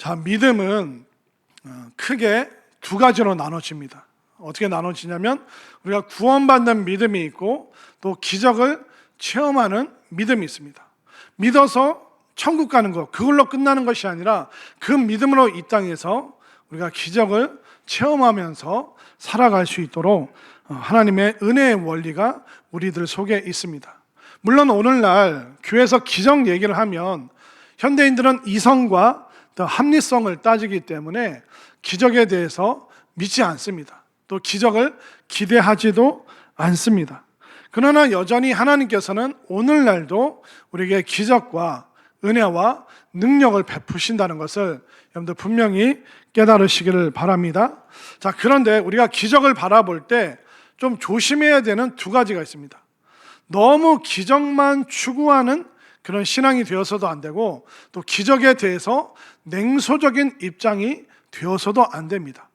자, 믿음은 크게 두 가지로 나눠집니다. 어떻게 나눠지냐면 우리가 구원받는 믿음이 있고 또 기적을 체험하는 믿음이 있습니다. 믿어서 천국 가는 것, 그걸로 끝나는 것이 아니라 그 믿음으로 이 땅에서 우리가 기적을 체험하면서 살아갈 수 있도록 하나님의 은혜의 원리가 우리들 속에 있습니다. 물론 오늘날 교회에서 기적 얘기를 하면 현대인들은 이성과 또 합리성을 따지기 때문에 기적에 대해서 믿지 않습니다. 또 기적을 기대하지도 않습니다. 그러나 여전히 하나님께서는 오늘날도 우리에게 기적과 은혜와 능력을 베푸신다는 것을 여러분들 분명히 깨달으시기를 바랍니다. 자, 그런데 우리가 기적을 바라볼 때 좀 조심해야 되는 두 가지가 있습니다. 너무 기적만 추구하는 그런 신앙이 되어서도 안 되고 또 기적에 대해서 냉소적인 입장이 되어서도 안 됩니다.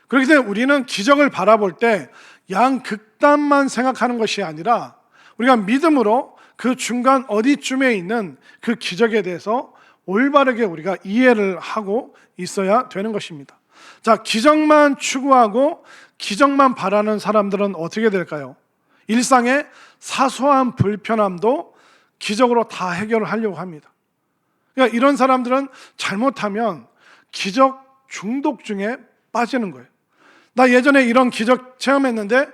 그렇기 때문에 우리는 기적을 바라볼 때 양극단만 생각하는 것이 아니라 우리가 믿음으로 그 중간 어디쯤에 있는 그 기적에 대해서 올바르게 우리가 이해를 하고 있어야 되는 것입니다. 자, 기적만 추구하고 기적만 바라는 사람들은 어떻게 될까요? 일상의 사소한 불편함도 기적으로 다 해결을 하려고 합니다. 그러니까 이런 사람들은 잘못하면 기적 중독증에 빠지는 거예요. 나 예전에 이런 기적 체험했는데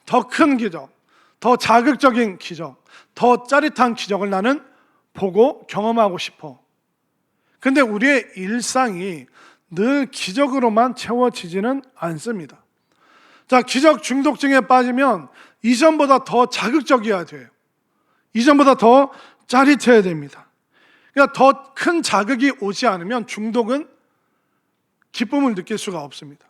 더 큰 기적, 더 자극적인 기적, 더 짜릿한 기적을 나는 보고 경험하고 싶어. 근데 우리의 일상이 늘 기적으로만 채워지지는 않습니다. 자, 기적 중독증에 빠지면 이전보다 더 자극적이어야 돼요. 이전보다 더 짜릿해야 됩니다. 그러니까 더 큰 자극이 오지 않으면 중독은 기쁨을 느낄 수가 없습니다.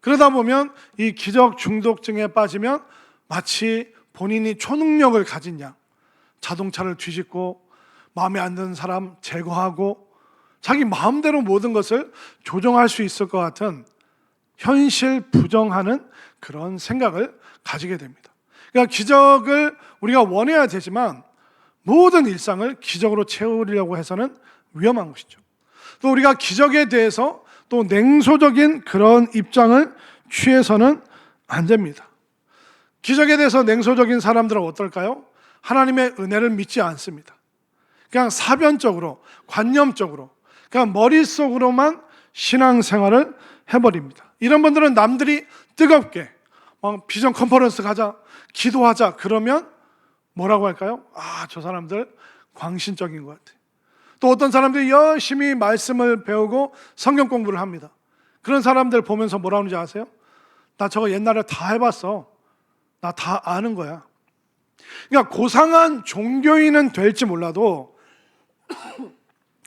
그러다 보면 이 기적 중독증에 빠지면 마치 본인이 초능력을 가진 양, 자동차를 뒤집고 마음에 안 드는 사람 제거하고 자기 마음대로 모든 것을 조정할 수 있을 것 같은 현실 부정하는 그런 생각을 가지게 됩니다. 그러니까 기적을 우리가 원해야 되지만 모든 일상을 기적으로 채우려고 해서는 위험한 것이죠. 또 우리가 기적에 대해서 또 냉소적인 그런 입장을 취해서는 안 됩니다. 기적에 대해서 냉소적인 사람들은 어떨까요? 하나님의 은혜를 믿지 않습니다. 그냥 사변적으로, 관념적으로, 그냥 머릿속으로만 신앙생활을 해버립니다. 이런 분들은 남들이 뜨겁게 비전 컨퍼런스 가자, 기도하자 그러면 뭐라고 할까요? 아, 저 사람들 광신적인 것 같아. 또 어떤 사람들이 열심히 말씀을 배우고 성경 공부를 합니다. 그런 사람들 보면서 뭐라 하는지 아세요? 나 저거 옛날에 다 해봤어. 나 다 아는 거야. 그러니까 고상한 종교인은 될지 몰라도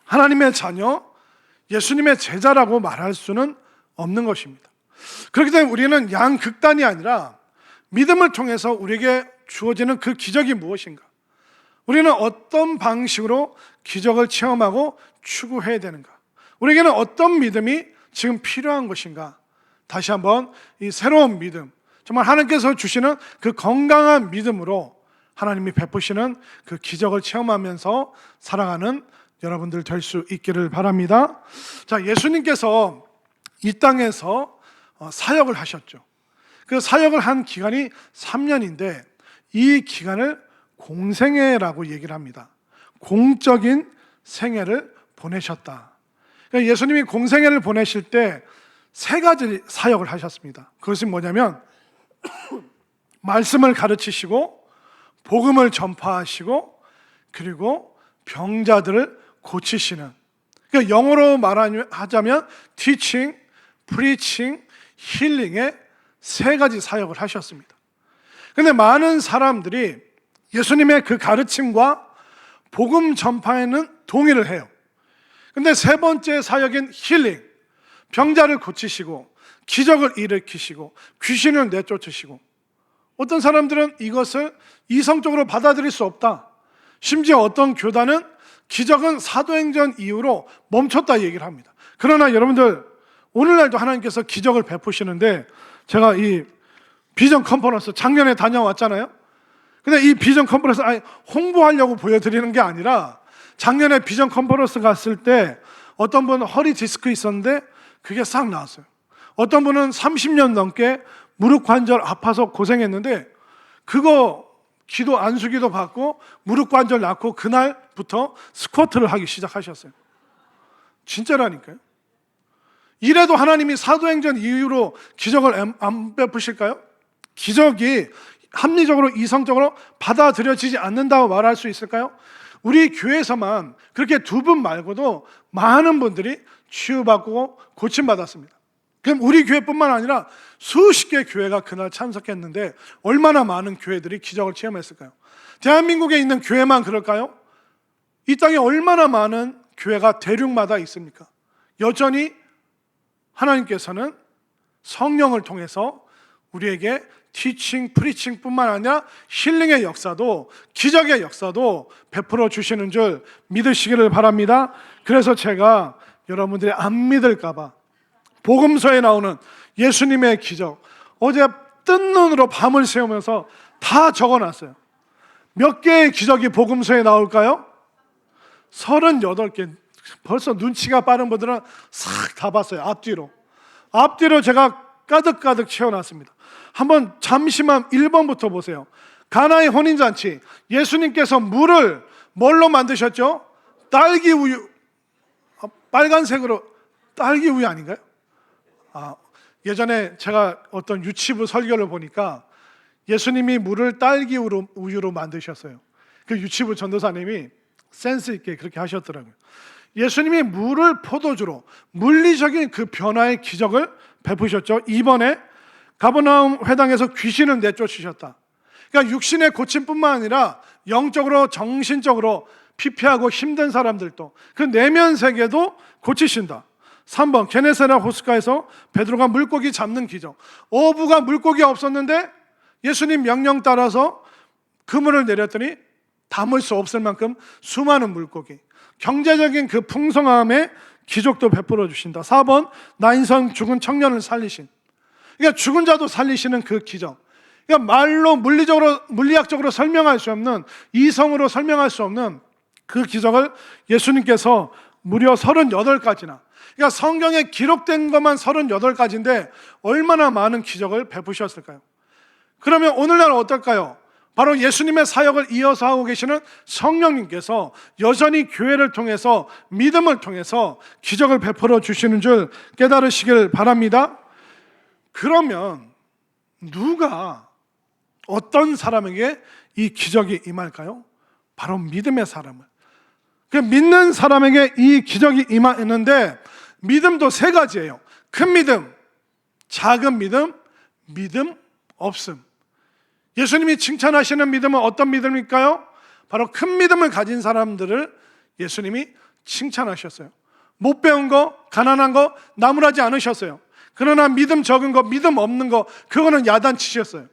하나님의 자녀, 예수님의 제자라고 말할 수는 없는 것입니다. 그렇기 때문에 우리는 양극단이 아니라 믿음을 통해서 우리에게 주어지는 그 기적이 무엇인가? 우리는 어떤 방식으로 기적을 체험하고 추구해야 되는가? 우리에게는 어떤 믿음이 지금 필요한 것인가? 다시 한번 이 새로운 믿음, 정말 하나님께서 주시는 그 건강한 믿음으로 하나님이 베푸시는 그 기적을 체험하면서 살아가는 여러분들 될 수 있기를 바랍니다. 자, 예수님께서 이 땅에서 사역을 하셨죠. 그 사역을 한 기간이 3년인데 이 기간을 공생애라고 얘기를 합니다. 공적인 생애를 보내셨다. 그러니까 예수님이 공생애를 보내실 때 세 가지 사역을 하셨습니다. 그것이 뭐냐면 말씀을 가르치시고 복음을 전파하시고 그리고 병자들을 고치시는, 그러니까 영어로 말하자면 teaching, preaching, healing의 세 가지 사역을 하셨습니다. 그런데 많은 사람들이 예수님의 그 가르침과 복음 전파에는 동의를 해요. 그런데 세 번째 사역인 힐링, 병자를 고치시고 기적을 일으키시고 귀신을 내쫓으시고, 어떤 사람들은 이것을 이성적으로 받아들일 수 없다. 심지어 어떤 교단은 기적은 사도행전 이후로 멈췄다 얘기를 합니다. 그러나 여러분들, 오늘날도 하나님께서 기적을 베푸시는데, 제가 이 비전 컨퍼런스 작년에 다녀왔잖아요. 근데 이 비전 컨퍼런스 홍보하려고 보여드리는 게 아니라 작년에 비전 컨퍼런스 갔을 때 어떤 분은 허리 디스크 있었는데 그게 싹 나았어요. 어떤 분은 30년 넘게 무릎 관절 아파서 고생했는데 그거 기도 안수기도 받고 무릎 관절 낫고 그날부터 스쿼트를 하기 시작하셨어요. 진짜라니까요. 이래도 하나님이 사도행전 이후로 기적을 안 베푸실까요? 기적이 합리적으로 이성적으로 받아들여지지 않는다고 말할 수 있을까요? 우리 교회에서만 그렇게 두 분 말고도 많은 분들이 치유받고 고침받았습니다. 그럼 우리 교회뿐만 아니라 수십 개의 교회가 그날 참석했는데 얼마나 많은 교회들이 기적을 체험했을까요? 대한민국에 있는 교회만 그럴까요? 이 땅에 얼마나 많은 교회가 대륙마다 있습니까? 여전히 하나님께서는 성령을 통해서 우리에게 티칭, 프리칭 뿐만 아니라 힐링의 역사도, 기적의 역사도 베풀어 주시는 줄 믿으시기를 바랍니다. 그래서 제가 여러분들이 안 믿을까 봐 복음서에 나오는 예수님의 기적, 어제 뜬 눈으로 밤을 새우면서 다 적어놨어요. 몇 개의 기적이 복음서에 나올까요? 38개. 벌써 눈치가 빠른 분들은 싹 다 봤어요. 앞뒤로 제가 가득가득 채워놨습니다. 한번 잠시만 1번부터 보세요. 가나의 혼인잔치, 예수님께서 물을 뭘로 만드셨죠? 딸기 우유, 빨간색으로 딸기 우유 아닌가요? 예전에 제가 어떤 유치부 설교를 보니까 예수님이 물을 딸기 우유로 만드셨어요. 그 유치부 전도사님이 센스 있게 그렇게 하셨더라고요. 예수님이 물을 포도주로, 물리적인 그 변화의 기적을 베푸셨죠. 이번에 가버나움 회당에서 귀신을 내쫓으셨다. 그러니까 육신의 고침뿐만 아니라 영적으로, 정신적으로 피폐하고 힘든 사람들도, 그 내면 세계도 고치신다. 3번 게네사렛 호숫가에서 베드로가 물고기 잡는 기적. 어부가 물고기가 없었는데 예수님 명령 따라서 그물을 내렸더니 담을 수 없을 만큼 수많은 물고기. 경제적인 그 풍성함의 기적도 베풀어 주신다. 4번 나인성 죽은 청년을 살리신, 그러니까 죽은 자도 살리시는 그 기적. 그러니까 말로 물리학적으로 설명할 수 없는, 이성으로 설명할 수 없는 그 기적을 예수님께서 무려 38가지나, 그러니까 성경에 기록된 것만 38가지인데 얼마나 많은 기적을 베푸셨을까요? 그러면 오늘날 어떨까요? 바로 예수님의 사역을 이어서 하고 계시는 성령님께서 여전히 교회를 통해서, 믿음을 통해서 기적을 베풀어 주시는 줄 깨달으시길 바랍니다. 그러면 누가, 어떤 사람에게 이 기적이 임할까요? 바로 믿음의 사람을, 그 믿는 사람에게 이 기적이 임하는데 믿음도 세 가지예요. 큰 믿음, 작은 믿음, 믿음 없음. 예수님이 칭찬하시는 믿음은 어떤 믿음일까요? 바로 큰 믿음을 가진 사람들을 예수님이 칭찬하셨어요. 못 배운 거, 가난한 거 나무라지 않으셨어요. 그러나 믿음 적은 거, 믿음 없는 거, 그거는 야단치셨어요.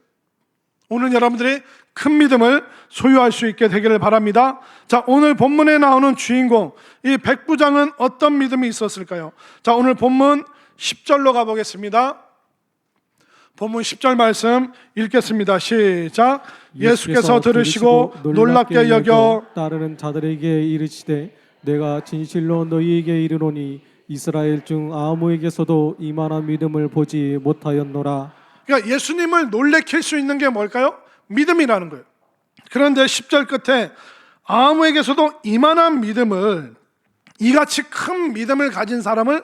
오늘 여러분들이 큰 믿음을 소유할 수 있게 되기를 바랍니다. 자, 오늘 본문에 나오는 주인공, 이 백부장은 어떤 믿음이 있었을까요? 자, 오늘 본문 10절로 가보겠습니다. 본문 10절 말씀 읽겠습니다. 시작. 예수께서 들으시고 놀랍게 여겨 따르는 자들에게 이르시되 내가 진실로 너희에게 이르노니 이스라엘 중 아무에게서도 이만한 믿음을 보지 못하였노라. 그러니까 예수님을 놀래킬 수 있는 게 뭘까요? 믿음이라는 거예요. 그런데 10절 끝에 아무에게서도 이만한 믿음을, 이같이 큰 믿음을 가진 사람을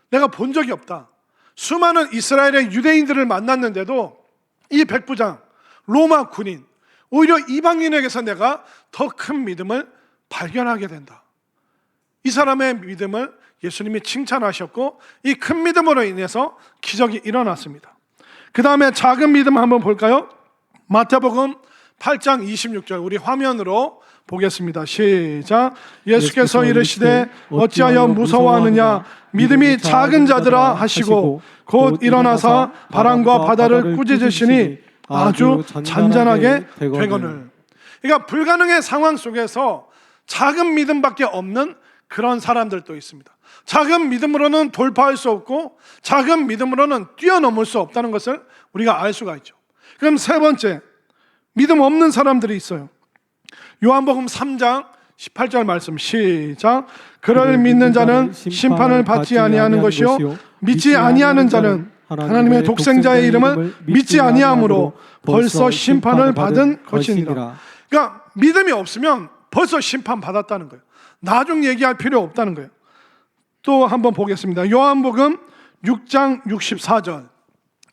내가 본 적이 없다. 수많은 이스라엘의 유대인들을 만났는데도 이 백부장, 로마 군인, 오히려 이방인에게서 내가 더 큰 믿음을 발견하게 된다. 이 사람의 믿음을 예수님이 칭찬하셨고 이 큰 믿음으로 인해서 기적이 일어났습니다. 그 다음에 작은 믿음 한번 볼까요? 마태복음 8장 26절 우리 화면으로 보겠습니다. 시작. 예수께서 이르시되 어찌하여 무서워하느냐 믿음이 작은 자들아 하시고 곧 일어나사 바람과 바다를 꾸짖으시니 아주 잔잔하게 되거늘. 그러니까 불가능의 상황 속에서 작은 믿음밖에 없는 그런 사람들도 있습니다. 작은 믿음으로는 돌파할 수 없고 작은 믿음으로는 뛰어넘을 수 없다는 것을 우리가 알 수가 있죠. 그럼 세 번째, 믿음 없는 사람들이 있어요. 요한복음 3장 18절 말씀 시작. 그를 믿는 자는 심판을 받지 아니하는 것이요 믿지 아니하는 자는 하나님의 독생자의 이름을 믿지 아니함으로 벌써 심판을 받은 것이니라. 그러니까 믿음이 없으면 벌써 심판 받았다는 거예요. 나중 얘기할 필요 없다는 거예요. 또 한번 보겠습니다. 요한복음 6장 64절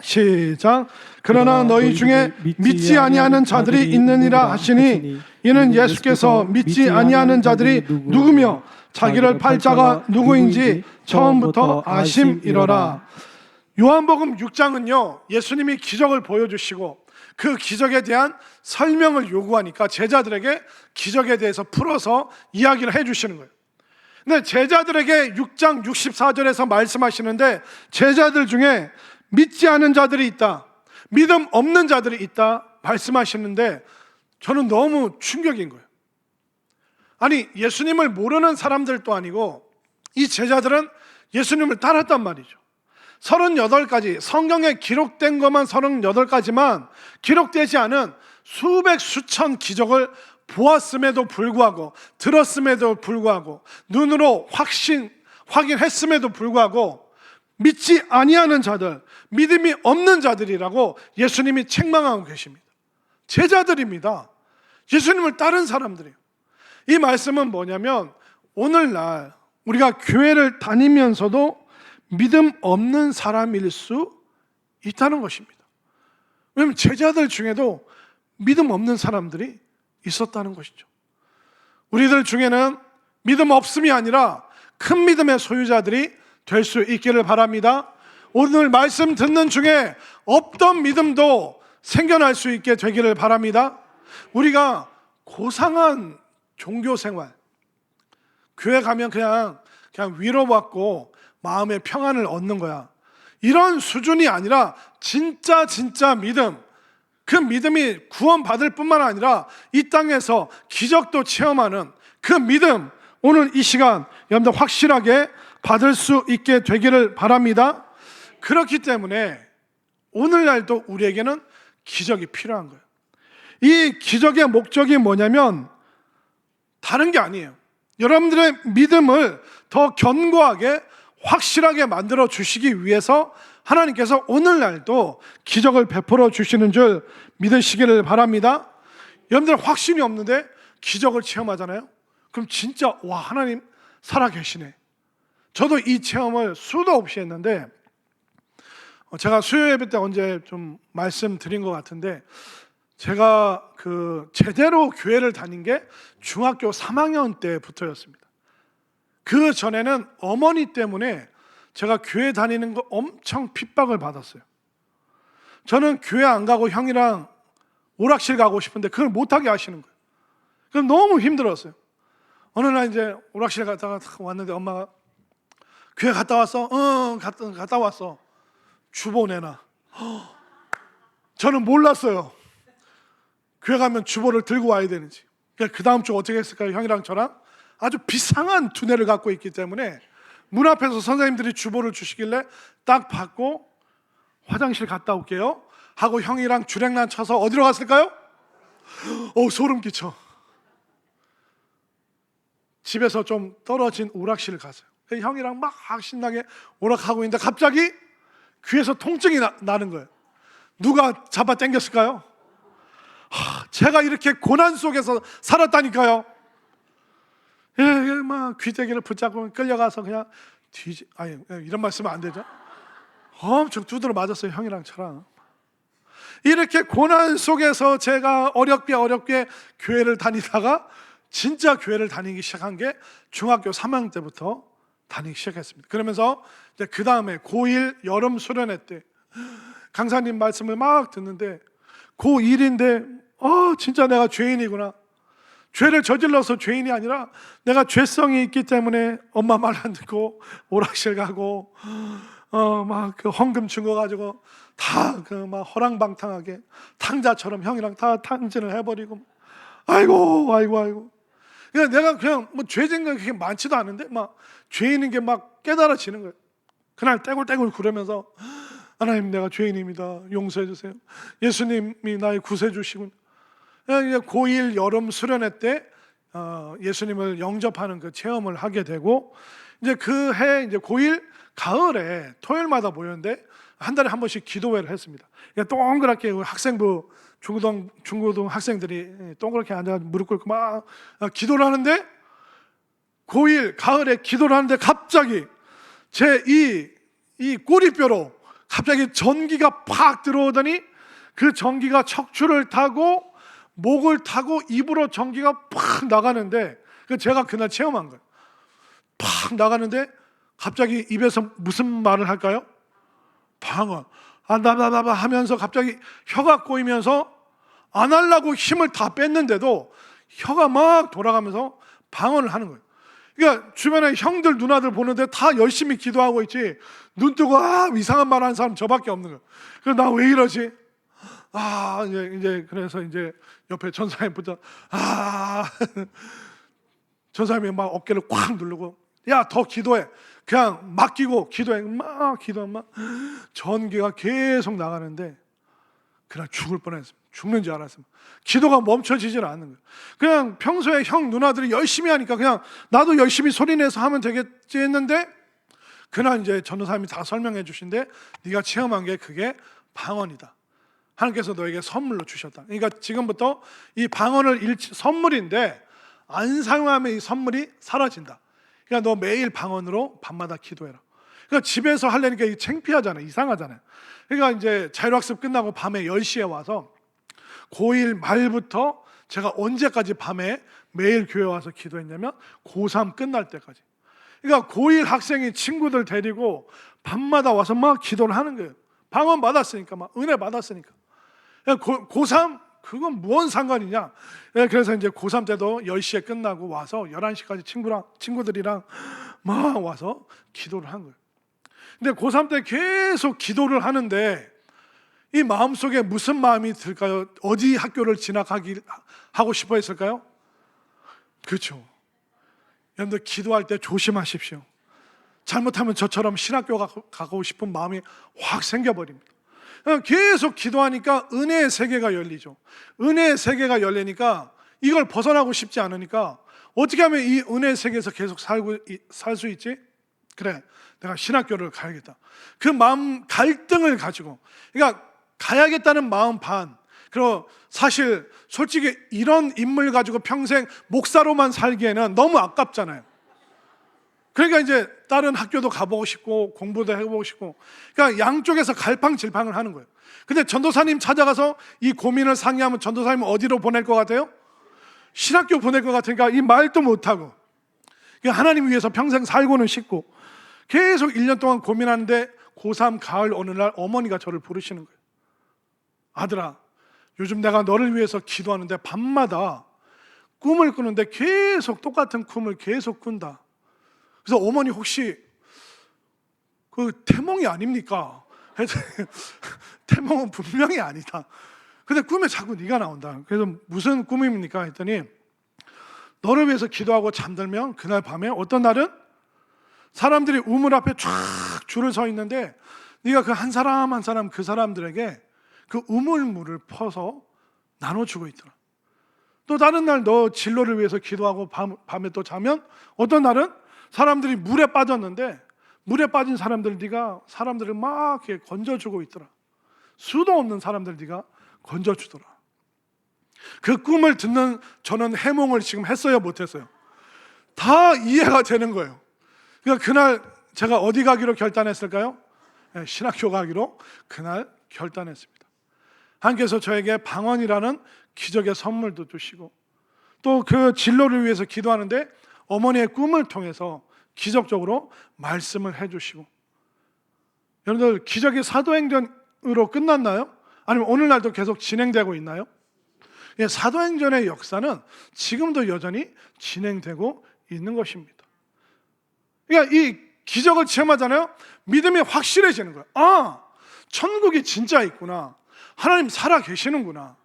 시작. 그러나 너희 중에 믿지 아니하는 자들이 있느니라 하시니 이는 예수께서 믿지 아니하는 자들이 누구며 자기를 팔 자가 누구인지 처음부터 아심이로라. 요한복음 6장은요 예수님이 기적을 보여주시고 그 기적에 대한 설명을 요구하니까 제자들에게 기적에 대해서 풀어서 이야기를 해주시는 거예요. 근데 제자들에게 6장 64절에서 말씀하시는데 제자들 중에 믿지 않은 자들이 있다, 믿음 없는 자들이 있다 말씀하시는데 저는 너무 충격인 거예요. 아니 예수님을 모르는 사람들도 아니고 이 제자들은 예수님을 따랐단 말이죠. 38가지 성경에 기록된 것만 38가지만 기록되지 않은 수백 수천 기적을 보았음에도 불구하고 들었음에도 불구하고 눈으로 확인했음에도 불구하고 믿지 아니하는 자들, 믿음이 없는 자들이라고 예수님이 책망하고 계십니다. 제자들입니다. 예수님을 따른 사람들이에요. 이 말씀은 뭐냐면 오늘날 우리가 교회를 다니면서도 믿음 없는 사람일 수 있다는 것입니다. 왜냐하면 제자들 중에도 믿음 없는 사람들이 있었다는 것이죠. 우리들 중에는 믿음 없음이 아니라 큰 믿음의 소유자들이 될 수 있기를 바랍니다. 오늘 말씀 듣는 중에 없던 믿음도 생겨날 수 있게 되기를 바랍니다. 우리가 고상한 종교생활, 교회 가면 그냥 위로받고 마음의 평안을 얻는 거야, 이런 수준이 아니라 진짜 믿음, 그 믿음이 구원받을 뿐만 아니라 이 땅에서 기적도 체험하는 그 믿음, 오늘 이 시간 여러분들 확실하게 받을 수 있게 되기를 바랍니다. 그렇기 때문에 오늘날도 우리에게는 기적이 필요한 거예요. 이 기적의 목적이 뭐냐면 다른 게 아니에요. 여러분들의 믿음을 더 견고하게 확실하게 만들어 주시기 위해서 하나님께서 오늘날도 기적을 베풀어 주시는 줄 믿으시기를 바랍니다. 여러분들 확신이 없는데 기적을 체험하잖아요. 그럼 진짜 와, 하나님 살아계시네. 저도 이 체험을 수도 없이 했는데 제가 수요 예배 때 언제 좀 말씀드린 것 같은데 제가 제대로 교회를 다닌 게 중학교 3학년 때부터였습니다. 그 전에는 어머니 때문에 제가 교회 다니는 거 엄청 핍박을 받았어요. 저는 교회 안 가고 형이랑 오락실 가고 싶은데 그걸 못하게 하시는 거예요. 그럼 너무 힘들었어요. 어느 날 이제 오락실 갔다가 왔는데 엄마가 교회 갔다 왔어? 갔다 왔어. 주보 내놔. 저는 몰랐어요. 교회 가면 주보를 들고 와야 되는지. 그러니까 그 다음 주 어떻게 했을까요? 형이랑 저랑 아주 비상한 두뇌를 갖고 있기 때문에 문 앞에서 선생님들이 주보를 주시길래 딱 받고 화장실 갔다 올게요 하고 형이랑 주랭란 쳐서 어디로 갔을까요? 소름 끼쳐. 집에서 좀 떨어진 오락실을 갔어요. 형이랑 막 신나게 오락하고 있는데 갑자기 귀에서 통증이 나는 거예요. 누가 잡아 당겼을까요? 제가 이렇게 고난 속에서 살았다니까요. 막 귀때기를 붙잡고 끌려가서 그냥 이런 말씀은 안 되죠. 엄청 두드러 맞았어요. 형이랑 저랑. 이렇게 고난 속에서 제가 어렵게 교회를 다니다가 진짜 교회를 다니기 시작한 게 중학교 3학년 때부터 다니기 시작했습니다. 그러면서 이제 그 다음에 고1 여름 수련회 때 강사님 말씀을 막 듣는데 고1인데 진짜 내가 죄인이구나. 죄를 저질러서 죄인이 아니라 내가 죄성이 있기 때문에 엄마 말 안 듣고 오락실 가고 막 그 헌금 준 거 가지고 다 막 허랑방탕하게 탕자처럼 형이랑 다 탕진을 해버리고 아이고. 그러니까 내가 그냥 뭐 죄진건 그렇게 많지도 않은데 막 죄인인 게 막 깨달아지는 거예요. 그날 떼굴떼굴 구르면서 하나님 내가 죄인입니다. 용서해 주세요. 예수님이 나의 구세주시군. 고1 여름 수련회 때 예수님을 영접하는 그 체험을 하게 되고, 이제 그 해 이제 고1 가을에 토요일마다 모였는데 한 달에 한 번씩 기도회를 했습니다. 그러니까 동그랗게 학생부 중고등 학생들이 동그랗게 앉아 무릎 꿇고 막 기도를 하는데, 고1 가을에 기도를 하는데 갑자기 제 이 꼬리뼈로 갑자기 전기가 팍 들어오더니 그 전기가 척추를 타고 목을 타고 입으로 전기가 팍 나가는데, 제가 그날 체험한 거예요. 팍 나가는데 갑자기 입에서 무슨 말을 할까요? 방언. 나바바바 하면서 갑자기 혀가 꼬이면서 안 하려고 힘을 다 뺐는데도 혀가 막 돌아가면서 방언을 하는 거예요. 그러니까 주변에 형들 누나들 보는데 다 열심히 기도하고 있지, 눈 뜨고 이상한 말 하는 사람 저밖에 없는 거예요. 그래서 나 왜 이러지? 이제 그래서 이제 옆에 전사님 붙어 전사님이 막 어깨를 꽉 누르고, 야, 더 기도해. 그냥 맡기고 기도해. 막 기도하면 전기가 계속 나가는데 그날 죽을 뻔했습니다. 죽는 줄 알았습니다. 기도가 멈춰지질 않는 거예요. 그냥 평소에 형 누나들이 열심히 하니까 그냥 나도 열심히 소리내서 하면 되겠지 했는데, 그날 이제 전도사님이 다 설명해 주신데, 네가 체험한 게 그게 방언이다. 하나님께서 너에게 선물로 주셨다. 그러니까 지금부터 이 방언을 선물인데 안 사용하면 이 선물이 사라진다. 그러니까 너 매일 방언으로 밤마다 기도해라. 그러니까 집에서 하려니까 이게 창피하잖아요. 이상하잖아요. 그러니까 이제 자율학습 끝나고 밤에 10시에 와서 고1 말부터 제가 언제까지 밤에 매일 교회 와서 기도했냐면 고3 끝날 때까지. 그러니까 고1 학생이 친구들 데리고 밤마다 와서 막 기도를 하는 거예요. 방언 받았으니까, 막 은혜 받았으니까. 고3 그건 무언 상관이냐. 그래서 이제 고3 때도 10시에 끝나고 와서 11시까지 친구들이랑 막 와서 기도를 한 거예요. 근데 고3 때 계속 기도를 하는데 이 마음속에 무슨 마음이 들까요? 어디 학교를 진학하고 싶어 했을까요? 그렇죠. 여러분들 기도할 때 조심하십시오. 잘못하면 저처럼 신학교 가고 싶은 마음이 확 생겨버립니다. 계속 기도하니까 은혜의 세계가 열리죠. 은혜의 세계가 열리니까 이걸 벗어나고 싶지 않으니까 어떻게 하면 이 은혜의 세계에서 계속 살 수 있지? 그래, 내가 신학교를 가야겠다. 그 마음 갈등을 가지고, 그러니까 가야겠다는 마음 반, 그리고 사실 솔직히 이런 인물 가지고 평생 목사로만 살기에는 너무 아깝잖아요. 그러니까 이제 다른 학교도 가보고 싶고 공부도 해보고 싶고, 그러니까 양쪽에서 갈팡질팡을 하는 거예요. 근데 전도사님 찾아가서 이 고민을 상의하면 전도사님 어디로 보낼 것 같아요? 신학교 보낼 것 같으니까 이 말도 못하고, 하나님 위해서 평생 살고는 싶고 계속 1년 동안 고민하는데 고3 가을 어느 날 어머니가 저를 부르시는 거예요. 아들아, 요즘 내가 너를 위해서 기도하는데 밤마다 꿈을 꾸는데 계속 똑같은 꿈을 계속 꾼다. 그래서 어머니 혹시 그 태몽이 아닙니까? 태몽은 분명히 아니다. 근데 꿈에 자꾸 네가 나온다. 그래서 무슨 꿈입니까? 했더니 너를 위해서 기도하고 잠들면 그날 밤에 어떤 날은 사람들이 우물 앞에 쫙 줄을 서 있는데 네가 그 한 사람 한 사람 그 사람들에게 그 우물물을 퍼서 나눠주고 있더라. 또 다른 날 너 진로를 위해서 기도하고 밤에 또 자면 어떤 날은 사람들이 물에 빠졌는데 물에 빠진 사람들 네가 사람들을 막 이렇게 건져주고 있더라. 수도 없는 사람들 네가 건져주더라. 그 꿈을 듣는 저는 해몽을 지금 했어요, 못했어요? 다 이해가 되는 거예요. 그러니까 그날 제가 어디 가기로 결단했을까요? 신학교 가기로 그날 결단했습니다. 하나님께서 저에게 방언이라는 기적의 선물도 주시고 또 그 진로를 위해서 기도하는데 어머니의 꿈을 통해서 기적적으로 말씀을 해주시고, 여러분들 기적이 사도행전으로 끝났나요? 아니면 오늘날도 계속 진행되고 있나요? 사도행전의 역사는 지금도 여전히 진행되고 있는 것입니다. 그러니까 이 기적을 체험하잖아요. 믿음이 확실해지는 거예요. 아, 천국이 진짜 있구나. 하나님 살아 계시는구나.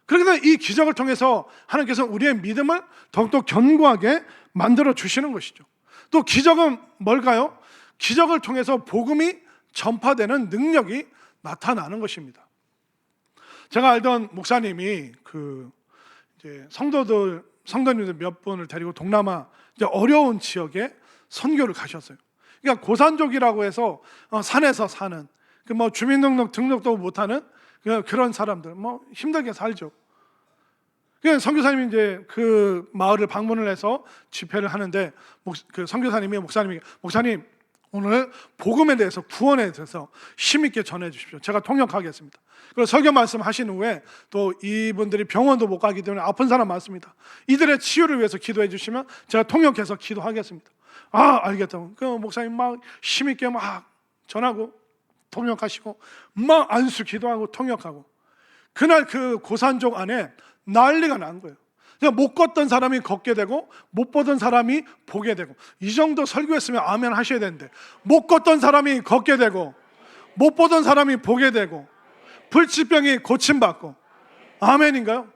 그러니까 이 기적을 통해서 하나님께서 우리의 믿음을 더욱더 견고하게 만들어 주시는 것이죠. 또 기적은 뭘까요? 기적을 통해서 복음이 전파되는 능력이 나타나는 것입니다. 제가 알던 목사님이 이제 성도들 성도님들 몇 분을 데리고 동남아 이제 어려운 지역에 선교를 가셨어요. 그러니까 고산족이라고 해서 산에서 사는 그 뭐 주민등록도 못하는 그런 사람들 뭐 힘들게 살죠. 그 선교사님이 이제 그 마을을 방문을 해서 집회를 하는데 그 선교사님이 목사님 오늘 복음에 대해서 구원에 대해서 힘있게 전해 주십시오. 제가 통역하겠습니다. 그리고 설교 말씀하신 후에 또 이분들이 병원도 못 가기 때문에 아픈 사람 많습니다. 이들의 치유를 위해서 기도해 주시면 제가 통역해서 기도하겠습니다. 아, 알겠다. 그 목사님 막 힘있게 막 전하고 통역하시고 막 안수 기도하고 통역하고 그날 그 고산족 안에 난리가 난 거예요. 그냥 못 걷던 사람이 걷게 되고 못 보던 사람이 보게 되고 이 정도 설교했으면 아멘 하셔야 되는데 못 걷던 사람이 걷게 되고 못 보던 사람이 보게 되고 불치병이 고침받고 아멘인가요?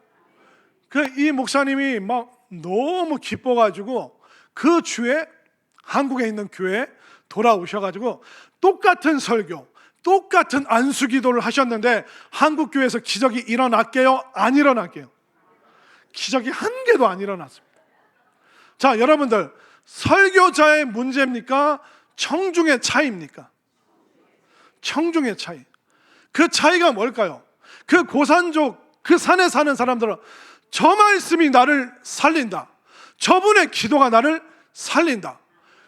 이 목사님이 막 너무 기뻐가지고 그 주에 한국에 있는 교회에 돌아오셔가지고 똑같은 설교 똑같은 안수 기도를 하셨는데 한국 교회에서 기적이 일어났게요? 안 일어났게요? 기적이 한 개도 안 일어났습니다. 자, 여러분들 설교자의 문제입니까? 청중의 차이입니까? 청중의 차이. 그 차이가 뭘까요? 그 고산족, 그 산에 사는 사람들은 저 말씀이 나를 살린다. 저분의 기도가 나를 살린다.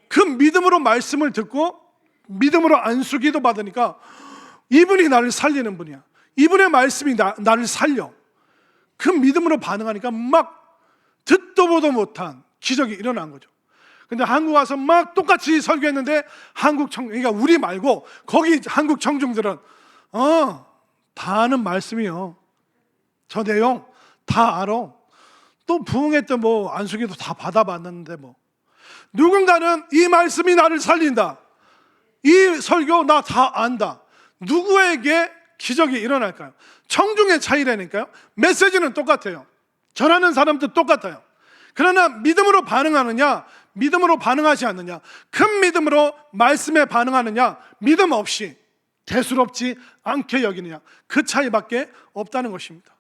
그 믿음으로 말씀을 듣고 믿음으로 안수기도 받으니까 이분이 나를 살리는 분이야. 이분의 말씀이 나를 살려. 그 믿음으로 반응하니까 막 듣도 보도 못한 기적이 일어난 거죠. 근데 한국 와서 막 똑같이 설교했는데 그러니까 우리 말고 거기 한국 청중들은 다 아는 말씀이요. 저 내용 다 알아. 또 부흥했던 뭐 안수기도 다 받아봤는데 뭐 누군가는 이 말씀이 나를 살린다. 이 설교 나 다 안다. 누구에게 기적이 일어날까요? 청중의 차이라니까요. 메시지는 똑같아요. 전하는 사람도 똑같아요. 그러나 믿음으로 반응하느냐, 믿음으로 반응하지 않느냐, 큰 믿음으로 말씀에 반응하느냐, 믿음 없이 대수롭지 않게 여기느냐, 그 차이밖에 없다는 것입니다.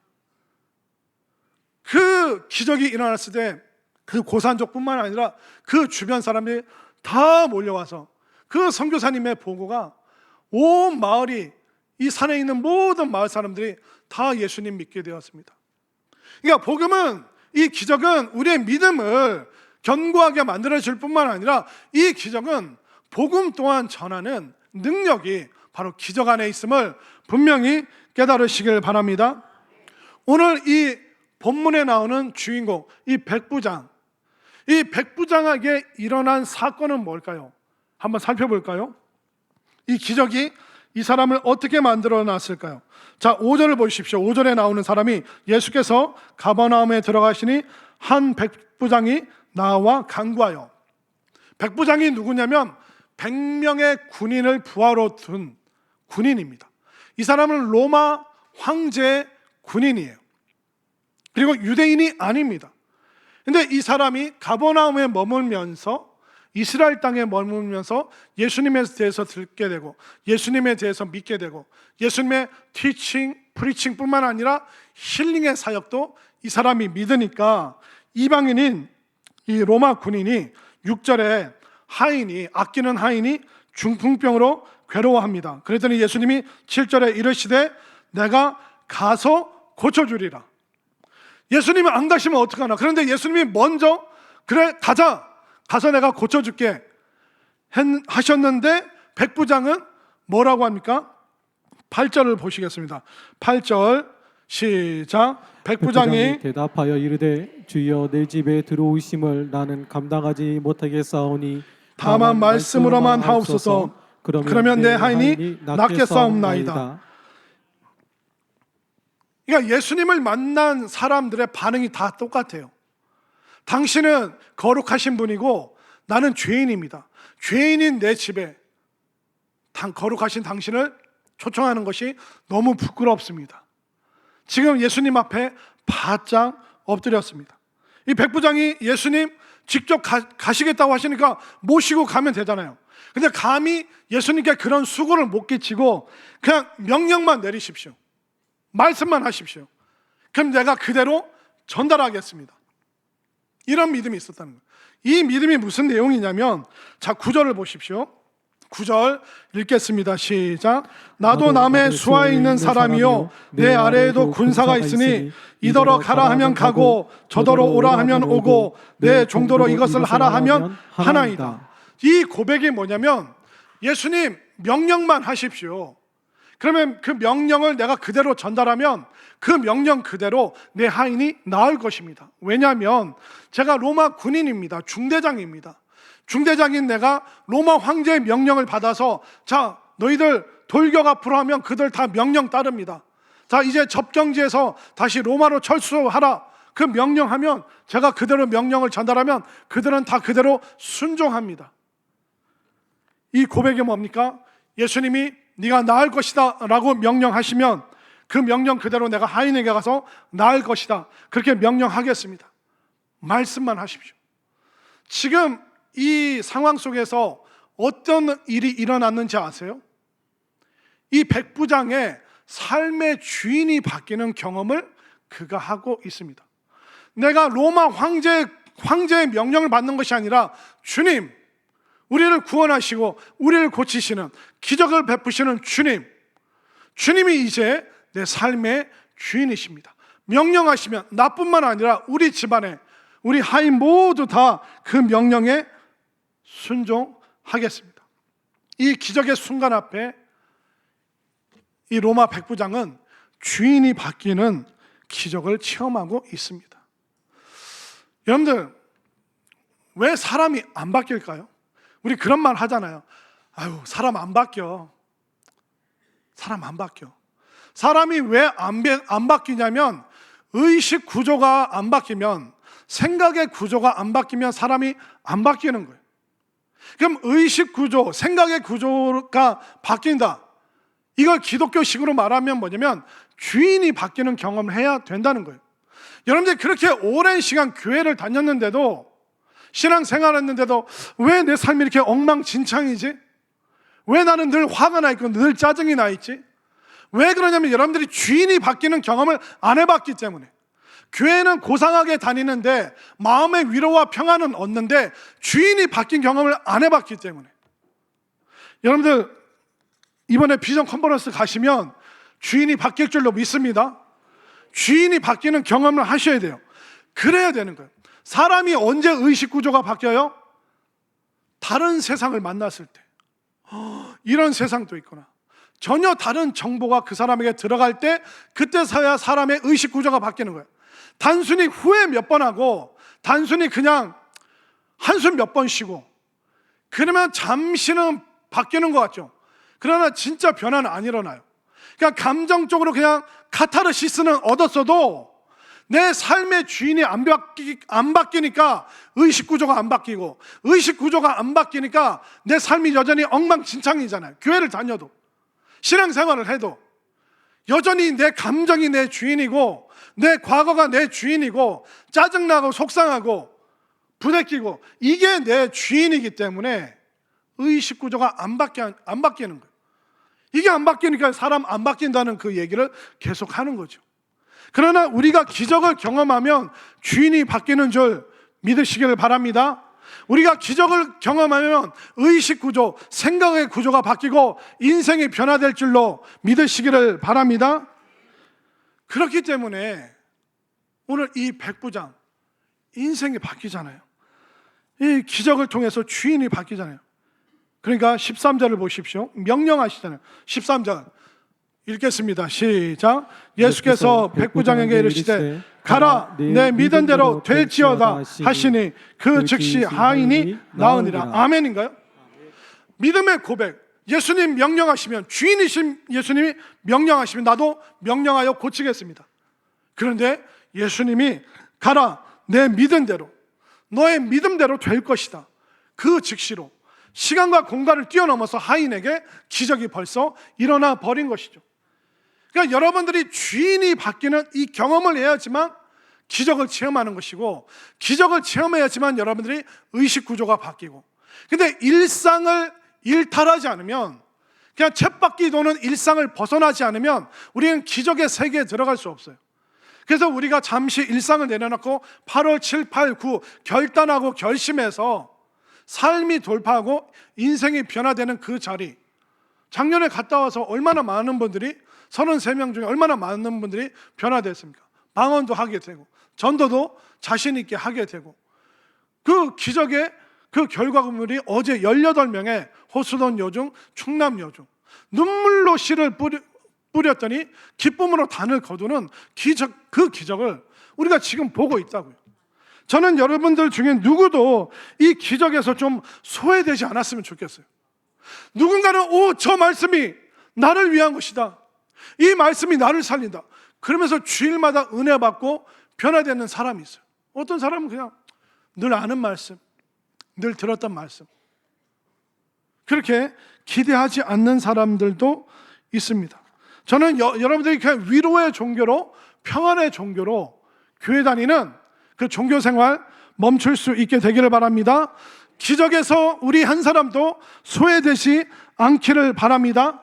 그 기적이 일어났을 때 그 고산족뿐만 아니라 그 주변 사람들이 다 몰려와서 그 선교사님의 보고가 온 마을이 이 산에 있는 모든 마을 사람들이 다 예수님 믿게 되었습니다. 그러니까 복음은 이 기적은 우리의 믿음을 견고하게 만들어줄 뿐만 아니라 이 기적은 복음 또한 전하는 능력이 바로 기적 안에 있음을 분명히 깨달으시길 바랍니다. 오늘 이 본문에 나오는 주인공 이 백부장, 이 백부장에게 일어난 사건은 뭘까요? 한번 살펴볼까요? 이 기적이 이 사람을 어떻게 만들어 놨을까요? 자, 5절을 보십시오. 5절에 나오는 사람이 예수께서 가버나움에 들어가시니 한 백부장이 나와 간구하여. 백부장이 누구냐면 100명의 군인을 부하로 둔 군인입니다. 이 사람은 로마 황제의 군인이에요. 그리고 유대인이 아닙니다. 근데 이 사람이 가버나움에 머물면서 이스라엘 땅에 머물면서 예수님에 대해서 듣게 되고 예수님에 대해서 믿게 되고 예수님의 티칭, 프리칭뿐만 아니라 힐링의 사역도 이 사람이 믿으니까 이방인인 이 로마 군인이 6절에 아끼는 하인이 중풍병으로 괴로워합니다. 그랬더니 예수님이 7절에 이르시되 내가 가서 고쳐주리라. 예수님이 안 가시면 어떡하나. 그런데 예수님이 먼저 그래 가서 내가 고쳐줄게 하셨는데 백부장은 뭐라고 합니까? 8절을 보시겠습니다. 8절 시작. 백부장이 대답하여 이르되 주여 내 집에 들어오심을 나는 감당하지 못하겠사오니 다만 말씀으로만 하옵소서. 그러면 내 하인이 낫겠사옵나이다. 그러니까 예수님을 만난 사람들의 반응이 다 똑같아요. 당신은 거룩하신 분이고 나는 죄인입니다. 죄인인 내 집에 거룩하신 당신을 초청하는 것이 너무 부끄럽습니다. 지금 예수님 앞에 바짝 엎드렸습니다. 이 백부장이 예수님 직접 가시겠다고 하시니까 모시고 가면 되잖아요. 근데 감히 예수님께 그런 수고를 못 끼치고 그냥 명령만 내리십시오. 말씀만 하십시오. 그럼 내가 그대로 전달하겠습니다. 이런 믿음이 있었다는 거예요. 이 믿음이 무슨 내용이냐면, 자, 9절을 보십시오. 9절 읽겠습니다. 시작. 나도 남의 수하에 있는 사람이요 내 아래에도 군사가 있으니 이더러 가라 하면 가고 저더러 오라 하면 오고 내 종도로 이것을 하라 하면 하나이다. 이 고백이 뭐냐면, 예수님 명령만 하십시오. 그러면 그 명령을 내가 그대로 전달하면 그 명령 그대로 내 하인이 나을 것입니다. 왜냐하면 제가 로마 군인입니다. 중대장입니다. 중대장인 내가 로마 황제의 명령을 받아서, 자, 너희들 돌격 앞으로 하면 그들 다 명령 따릅니다. 자, 이제 접경지에서 다시 로마로 철수하라. 그 명령하면 제가 그대로 명령을 전달하면 그들은 다 그대로 순종합니다. 이 고백이 뭡니까? 예수님이 네가 나을 것이다 라고 명령하시면 그 명령 그대로 내가 하인에게 가서 나을 것이다, 그렇게 명령하겠습니다. 말씀만 하십시오. 지금 이 상황 속에서 어떤 일이 일어났는지 아세요? 이 백부장의 삶의 주인이 바뀌는 경험을 그가 하고 있습니다. 내가 로마 황제의 명령을 받는 것이 아니라 주님, 우리를 구원하시고 우리를 고치시는, 기적을 베푸시는 주님이 이제 내 삶의 주인이십니다. 명령하시면 나뿐만 아니라 우리 집안에 우리 하인 모두 다 그 명령에 순종하겠습니다. 이 기적의 순간 앞에 이 로마 백부장은 주인이 바뀌는 기적을 체험하고 있습니다. 여러분들, 왜 사람이 안 바뀔까요? 우리 그런 말 하잖아요. 아유, 사람 안 바뀌어. 사람 안 바뀌어. 사람이 왜 안 바뀌냐면, 의식 구조가 안 바뀌면, 생각의 구조가 안 바뀌면 사람이 안 바뀌는 거예요. 그럼 의식 구조, 생각의 구조가 바뀐다. 이걸 기독교식으로 말하면 뭐냐면 주인이 바뀌는 경험을 해야 된다는 거예요. 여러분들, 그렇게 오랜 시간 교회를 다녔는데도, 신앙생활 했는데도 왜 내 삶이 이렇게 엉망진창이지? 왜 나는 늘 화가 나 있고 늘 짜증이 나 있지? 왜 그러냐면 여러분들이 주인이 바뀌는 경험을 안 해봤기 때문에. 교회는 고상하게 다니는데 마음의 위로와 평안은 얻는데 주인이 바뀐 경험을 안 해봤기 때문에. 여러분들, 이번에 비전 컨퍼런스 가시면 주인이 바뀔 줄로 믿습니다. 주인이 바뀌는 경험을 하셔야 돼요. 그래야 되는 거예요. 사람이 언제 의식 구조가 바뀌어요? 다른 세상을 만났을 때. 이런 세상도 있구나. 전혀 다른 정보가 그 사람에게 들어갈 때, 그때서야 사람의 의식 구조가 바뀌는 거예요. 단순히 후회 몇 번 하고, 단순히 그냥 한숨 몇 번 쉬고, 그러면 잠시는 바뀌는 것 같죠. 그러나 진짜 변화는 안 일어나요. 그러니까 감정적으로 그냥 카타르시스는 얻었어도 내 삶의 주인이 안 바뀌니까 의식 구조가 안 바뀌고, 의식 구조가 안 바뀌니까 내 삶이 여전히 엉망진창이잖아요. 교회를 다녀도, 신앙생활을 해도 여전히 내 감정이 내 주인이고, 내 과거가 내 주인이고, 짜증나고 속상하고 부대끼고, 이게 내 주인이기 때문에 의식 구조가 안 바뀌는 거예요. 이게 안 바뀌니까 사람 안 바뀐다는 그 얘기를 계속 하는 거죠. 그러나 우리가 기적을 경험하면 주인이 바뀌는 줄 믿으시기를 바랍니다. 우리가 기적을 경험하면 의식 구조, 생각의 구조가 바뀌고 인생이 변화될 줄로 믿으시기를 바랍니다. 그렇기 때문에 오늘 이 백부장 인생이 바뀌잖아요. 이 기적을 통해서 주인이 바뀌잖아요. 그러니까 13절을 보십시오. 명령하시잖아요. 13절 읽겠습니다. 시작. 예수께서 백부장에게 이르시되 가라, 내 믿은 대로 될지어다 하시니 그 즉시 하인이 나으니라. 아멘인가요? 믿음의 고백. 예수님 명령하시면, 주인이신 예수님이 명령하시면 나도 명령하여 고치겠습니다. 그런데 예수님이 가라, 내 믿은 대로, 너의 믿음대로 될 것이다. 그 즉시로 시간과 공간을 뛰어넘어서 하인에게 기적이 벌써 일어나 버린 것이죠. 그러니까 여러분들이 주인이 바뀌는 이 경험을 해야지만 기적을 체험하는 것이고, 기적을 체험해야지만 여러분들이 의식 구조가 바뀌고. 근데 일상을 일탈하지 않으면, 그냥 쳇바퀴 도는 일상을 벗어나지 않으면 우리는 기적의 세계에 들어갈 수 없어요. 그래서 우리가 잠시 일상을 내려놓고 8월 7, 8, 9 결단하고 결심해서 삶이 돌파하고 인생이 변화되는 그 자리, 작년에 갔다 와서 얼마나 많은 분들이 33명 중에 얼마나 많은 분들이 변화됐습니까? 방언도 하게 되고 전도도 자신 있게 하게 되고, 그 기적의 그 결과물이 어제 18명의 호수돈 여중, 충남 여중, 눈물로 씨를 뿌렸더니 기쁨으로 단을 거두는 그 기적을 우리가 지금 보고 있다고요. 저는 여러분들 중에 누구도 이 기적에서 좀 소외되지 않았으면 좋겠어요. 누군가는 저 말씀이 나를 위한 것이다, 이 말씀이 나를 살린다, 그러면서 주일마다 은혜 받고 변화되는 사람이 있어요. 어떤 사람은 그냥 늘 아는 말씀, 늘 들었던 말씀, 그렇게 기대하지 않는 사람들도 있습니다. 저는 여러분들이 그냥 위로의 종교로, 평안의 종교로 교회 다니는 그 종교 생활 멈출 수 있게 되기를 바랍니다. 기적에서 우리 한 사람도 소외되지 않기를 바랍니다.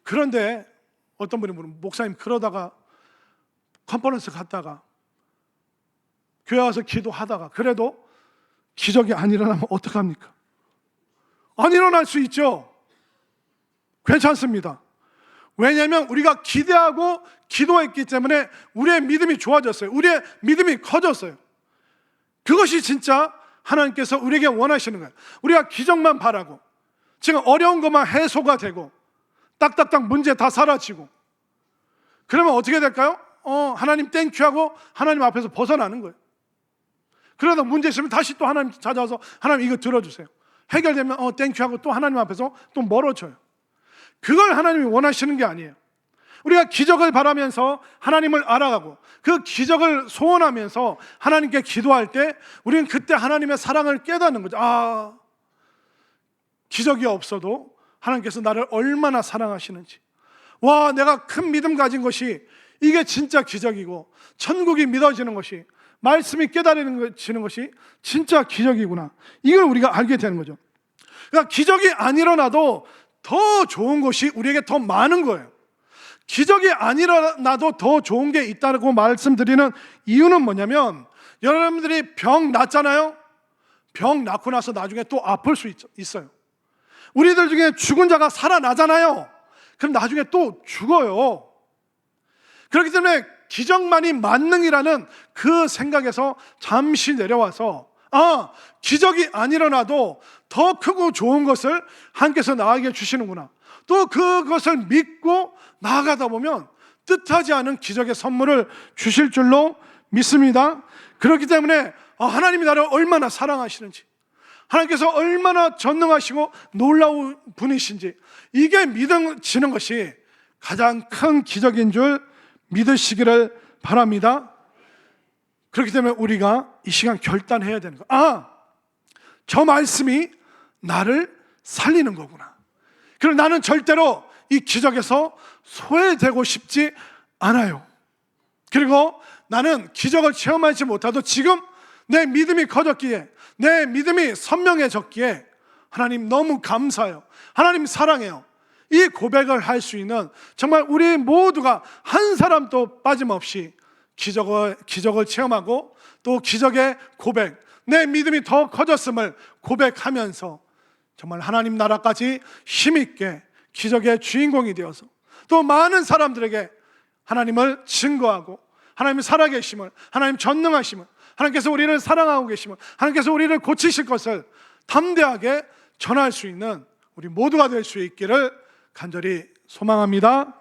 그런데 어떤 분이 물으면, 목사님 그러다가 컨퍼런스 갔다가 교회 와서 기도하다가 그래도 기적이 안 일어나면 어떡합니까? 안 일어날 수 있죠. 괜찮습니다. 왜냐하면 우리가 기대하고 기도했기 때문에 우리의 믿음이 좋아졌어요. 우리의 믿음이 커졌어요. 그것이 진짜 하나님께서 우리에게 원하시는 거예요. 우리가 기적만 바라고 지금 어려운 것만 해소가 되고 딱딱딱 문제 다 사라지고 그러면 어떻게 될까요? 하나님 땡큐하고 하나님 앞에서 벗어나는 거예요. 그러다 문제 있으면 다시 또 하나님 찾아와서 하나님 이거 들어주세요. 해결되면 땡큐하고 또 하나님 앞에서 또 멀어져요. 그걸 하나님이 원하시는 게 아니에요. 우리가 기적을 바라면서 하나님을 알아가고 그 기적을 소원하면서 하나님께 기도할 때 우리는 그때 하나님의 사랑을 깨닫는 거죠. 기적이 없어도 하나님께서 나를 얼마나 사랑하시는지, 와, 내가 큰 믿음 가진 것이 이게 진짜 기적이고 천국이 믿어지는 것이, 말씀이 깨달아지는 것이 진짜 기적이구나, 이걸 우리가 알게 되는 거죠. 그러니까 기적이 안 일어나도 더 좋은 것이 우리에게 더 많은 거예요. 기적이 안 일어나도 더 좋은 게 있다고 말씀드리는 이유는 뭐냐면, 여러분들이 병 났잖아요. 병 낳고 나서 나중에 또 아플 수 있어요. 우리들 중에 죽은 자가 살아나잖아요. 그럼 나중에 또 죽어요. 그렇기 때문에 기적만이 만능이라는 그 생각에서 잠시 내려와서 기적이 안 일어나도 더 크고 좋은 것을 하나님께서 나에게 주시는구나, 또 그것을 믿고 나아가다 보면 뜻하지 않은 기적의 선물을 주실 줄로 믿습니다. 그렇기 때문에 하나님이 나를 얼마나 사랑하시는지, 하나님께서 얼마나 전능하시고 놀라운 분이신지, 이게 믿어지는 것이 가장 큰 기적인 줄 믿으시기를 바랍니다. 그렇기 때문에 우리가 이 시간 결단해야 되는 거, 저 말씀이 나를 살리는 거구나. 그럼 나는 절대로 이 기적에서 소외되고 싶지 않아요. 그리고 나는 기적을 체험하지 못해도 지금 내 믿음이 커졌기에, 내 믿음이 선명해졌기에 하나님 너무 감사해요, 하나님 사랑해요, 이 고백을 할 수 있는, 정말 우리 모두가 한 사람도 빠짐없이 기적을 체험하고 또 기적의 고백, 내 믿음이 더 커졌음을 고백하면서 정말 하나님 나라까지 힘있게 기적의 주인공이 되어서 또 많은 사람들에게 하나님을 증거하고, 하나님 살아계심을, 하나님 전능하심을, 하나님께서 우리를 사랑하고 계심을, 하나님께서 우리를 고치실 것을 담대하게 전할 수 있는 우리 모두가 될 수 있기를 간절히 소망합니다.